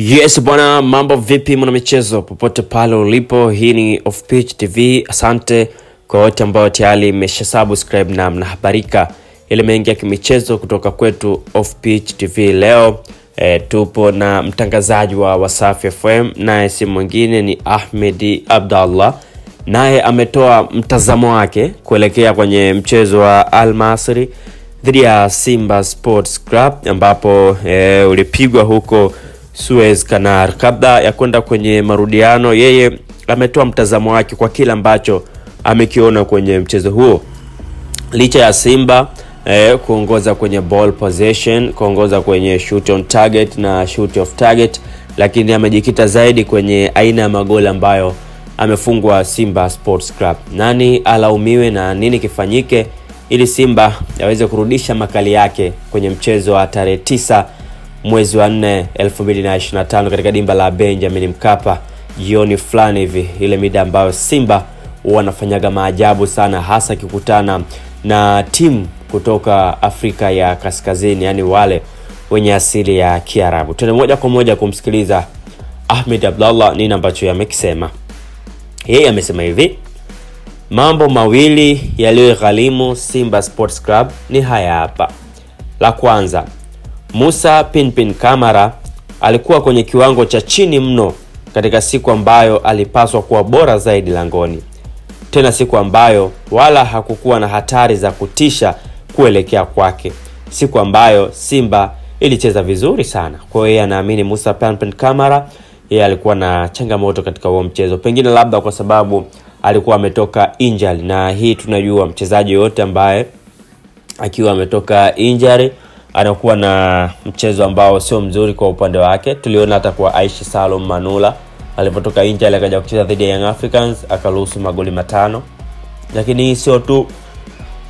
Yes bwana, mambo vipi mwana michezo popote pale ulipo? Hii ni Off Pitch TV. Asante kwa wote ambao tayari mmesubscribe na mnahabarika ile mengi ya kimichezo kutoka kwetu Off Pitch TV. Leo tupo na mtangazaji wa Wasafi FM, naye si mwingine ni Ahmed Abdallah. Naye ametoa mtazamo wake kuelekea kwenye mchezo wa Al Masry dhidi ya Simba Sports Club ambapo ulipigwa huko Suez Canal. Kabla ya kwenda kwenye marudiano, yeye ametoa mtazamo wake kwa kila ambacho amekiona kwenye mchezo huo. Licha ya Simba kuongoza kwenye ball possession, kuongoza kwenye shoot on target na shoot off target, lakini amejikita zaidi kwenye aina ya magoli ambayo amefungwa Simba Sports Club. Nani alaumiwe na nini kifanyike ili Simba yaweze kurudisha makali yake kwenye mchezo wa tarehe 9 mwezi wa 4 2025 katika dimba la Benjamin Mkapa jioni fulani hivi, ile mida ambayo Simba wanafanyaga maajabu sana, hasa kikutana na timu kutoka Afrika ya Kaskazini, yani wale wenye asili ya Kiarabu. Tuna moja kwa moja kumsikiliza Ahmed Abdallah nini ambacho yamekisema. Yeye amesema hivi: mambo mawili yaliyoghalimu Simba Sports Club ni haya hapa. La kwanza, Musa Pinpin Kamara alikuwa kwenye kiwango cha chini mno katika siku ambayo alipaswa kuwa bora zaidi langoni. Tena siku ambayo wala hakukuwa na hatari za kutisha kuelekea kwake. Siku ambayo Simba ilicheza vizuri sana. Kwa hiyo anaamini Musa Pinpin Kamara yeye alikuwa na changamoto katika huo mchezo. Pengine labda kwa sababu alikuwa ametoka injury, na hii tunajua mchezaji yote ambaye akiwa ametoka injury anakuwa na mchezo ambao sio mzuri kwa upande wake. Tuliona hata kwa Aishi Salum Manula alipotoka injury akaja kucheza dhidi ya Young Africans akaruhusu magoli 5. Lakini sio tu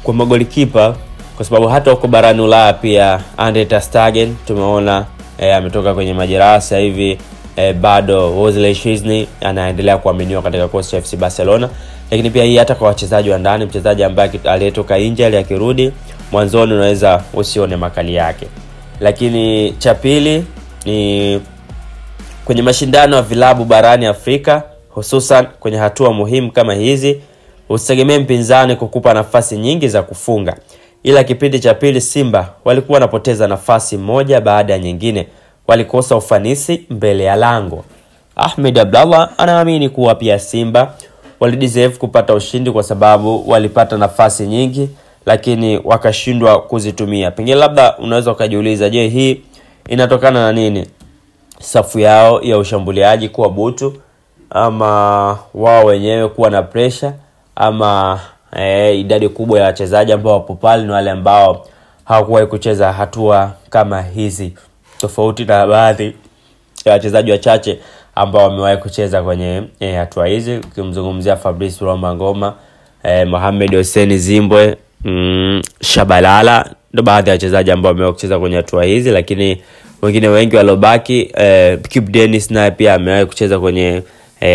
kwa magoli kipa, kwa sababu hata huko barani Ulaya pia Andre ter Stegen tumeona ametoka kwenye majeraha sasa hivi. Bado Wesley Szczesny anaendelea kuaminiwa katika kosi ya FC Barcelona. Lakini pia hii hata kwa wachezaji wa ndani, mchezaji ambaye aliyetoka injury akirudi mwanzoni unaweza usione makali yake. Lakini cha pili ni kwenye mashindano ya vilabu barani Afrika, hususan kwenye hatua muhimu kama hizi, usitegemee mpinzani kukupa nafasi nyingi za kufunga. Ila kipindi cha pili Simba walikuwa wanapoteza nafasi moja baada ya nyingine, walikosa ufanisi mbele ya lango. Ahmed Abdallah anaamini kuwa pia Simba walideserve kupata ushindi kwa sababu walipata nafasi nyingi lakini wakashindwa kuzitumia. Pengine labda unaweza ukajiuliza, je, hii inatokana na nini? Safu yao ya ushambuliaji kuwa butu, ama wao wenyewe kuwa na pressure, ama idadi kubwa ya wachezaji ambao wapo pale ni wale ambao hawakuwahi kucheza hatua kama hizi, tofauti na baadhi ya wachezaji wachache ambao wamewahi kucheza kwenye hatua hizi. Ukimzungumzia Fabrice Roma Ngoma, Mohamed Hussein Zimbwe, Shabalala, ndo baadhi ya wachezaji ambao wamewahi kucheza kwenye hatua hizi. Lakini wengine wengi walobaki, Kip Dennis naye pia amewahi kucheza kwenye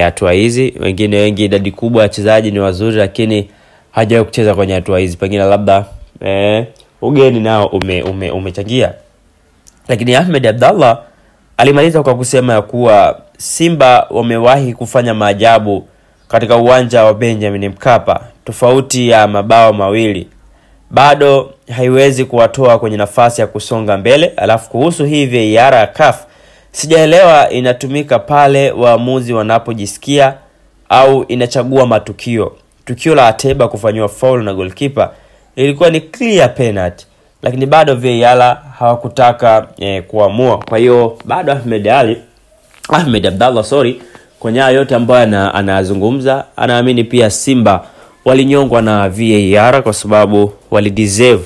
hatua hizi. Wengine wengi, idadi kubwa ya wachezaji ni wazuri lakini hajawahi kucheza kwenye hatua hizi. Pengine labda ugeni nao umechangia. Lakini Ahmed Abdallah alimaliza kwa kusema ya kuwa Simba wamewahi kufanya maajabu katika uwanja wa Benjamin Mkapa. Tofauti ya mabao mawili bado haiwezi kuwatoa kwenye nafasi ya kusonga mbele. Alafu kuhusu hii VAR ya CAF, sijaelewa inatumika pale waamuzi wanapojisikia au inachagua matukio. Tukio la Ateba kufanywa foul na goalkeeper ilikuwa ni clear penalty, lakini bado VAR hawakutaka kuamua. Kwa hiyo bado Ahmed Abdallah kwenye yote ambayo anazungumza, anaamini pia Simba walinyongwa na VAR kwa sababu walideserve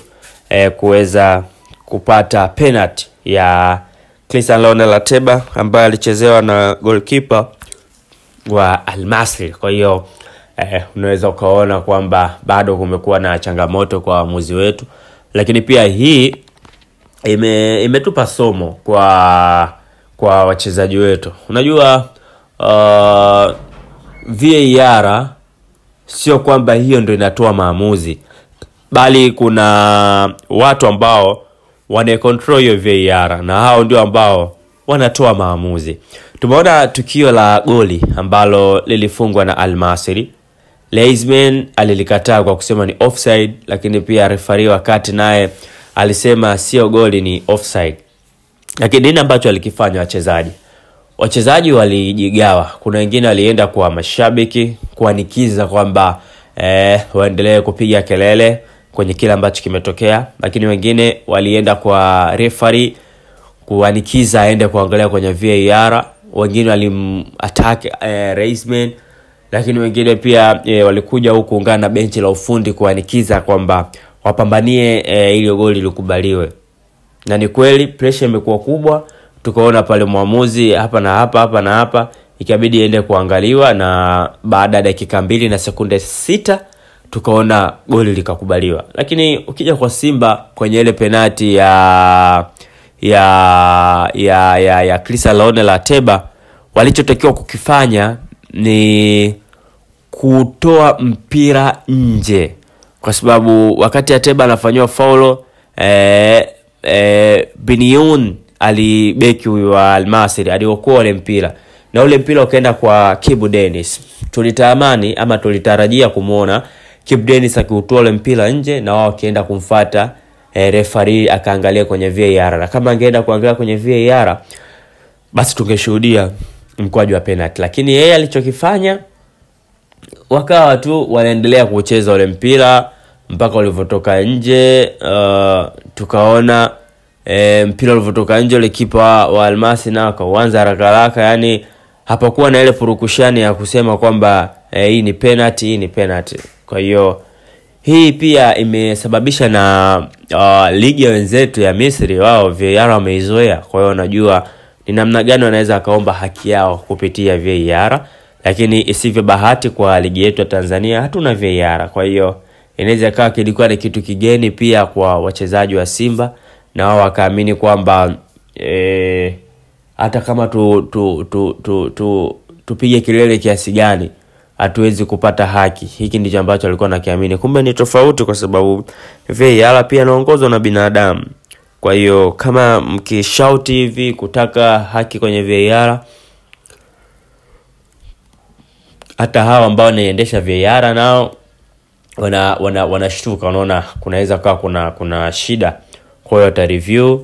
kuweza kupata penalty ya Christian Lionel Ateba ambaye alichezewa na goalkeeper wa Al Masry. Kwa hiyo unaweza ukaona kwamba bado kumekuwa na changamoto kwa waamuzi wetu. Lakini pia hii imetupa somo kwa wachezaji wetu. Unajua VAR sio kwamba hiyo ndio inatoa maamuzi, bali kuna watu ambao wana control hiyo VAR, na hao ndio ambao wanatoa maamuzi. Tumeona tukio la goli ambalo lilifungwa na Al Masry. Leisman alilikataa kwa kusema ni offside, lakini pia referee wakati naye alisema sio goli, ni offside. Lakini nini ambacho alikifanya wachezaji walijigawa. Kuna wengine walienda kwa mashabiki kuanikiza kwamba waendelee kupiga kelele kwenye kile ambacho kimetokea, lakini wengine walienda kwa referee kuanikiza aende kuangalia kwenye VAR. Wengine walimattack Leisman, lakini wengine pia walikuja huku kuungana na benchi la ufundi kuanikiza kwamba wapambanie ili goli likubaliwe. Na ni kweli pressure imekuwa kubwa, tukaona pale muamuzi hapa na hapa ikabidi aende kuangaliwa, na baada ya dakika 2 na sekunde 6 tukaona goli likakubaliwa. Lakini ukija kwa Simba kwenye ile penalti ya Crystal Lone la Teba, walichotakiwa kukifanya ni kutoa mpira nje, kwa sababu wakati Ateba anafanywa faulo Biniun alibeki huyu wa Al Masry aliokoa ile mpira, na ule mpira ukaenda kwa Kibu Denis. Tulitamani ama tulitarajia kumuona Kibu Denis akiutoa ule mpira nje na wao kienda kumfuata referee akaangalia kwenye VAR. Na kama angeenda kuangalia kwenye VAR basi tungeshuhudia mkwaju wa penalty, lakini yeye alichokifanya wakawa tu wanaendelea kucheza ule mpira mpaka ulivyotoka nje. Tukaona mpira ulivyotoka nje, ile kipa wa Al Masry na akaanza haraka, yani hapakuwa na ile purukushani ya kusema kwamba hii ni penalty. Kwa hiyo hii pia imesababisha na ligi ya wenzetu ya Misri, wao VAR wameizoea. Kwa hiyo najua ni namna gani wanaweza akaomba haki yao kupitia VAR, lakini isivyo bahati kwa ligi yetu ya Tanzania hatuna VAR. Kwa hiyo inaweza kaa kilikuwa ni kitu kigeni pia kwa wachezaji wa Simba, na wao wakaamini kwamba hata kama tupige kilele kiasi gani hatuwezi kupata haki. Hiki ndicho ambacho alikuwa anakiamini. Kumbe ni tofauti, kwa sababu VAR pia inaongozwa na binadamu. Kwa hiyo kama mkishout hivi kutaka haki kwenye VAR, hata hawa ambao wanaendesha VAR nao wanashtuka, wanaona kunaweza kuwa kuna shida. Kwa hiyo ta review,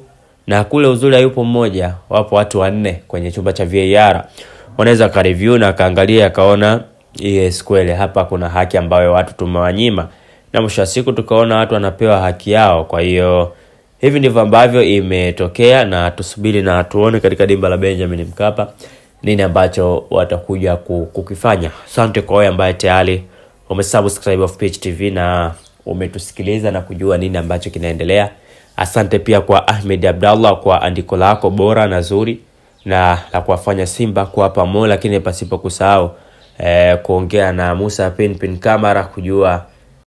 na kule uzuri yupo mmoja, wapo watu 4 kwenye chumba cha VAR, wanaweza ka review na kaangalia akaona yes kweli hapa kuna haki ambayo watu tumewanyima, na mwisho wa siku tukaona watu wanapewa haki yao. Kwa hiyo hivi ndivyo ambavyo imetokea, na tusubiri na tuone katika dimba la Benjamin Mkapa nini ambacho watakuja kukifanya. Asante kwa wewe ambaye tayari umesubscribe Offpitch TV na umetusikiliza na kujua nini ambacho kinaendelea. Asante pia kwa Ahmed Abdallah kwa andiko lako bora na zuri na la kuwafanya Simba kwa pamoja, lakini pasipo kusahau kuongea na Musa Pin Kamara kujua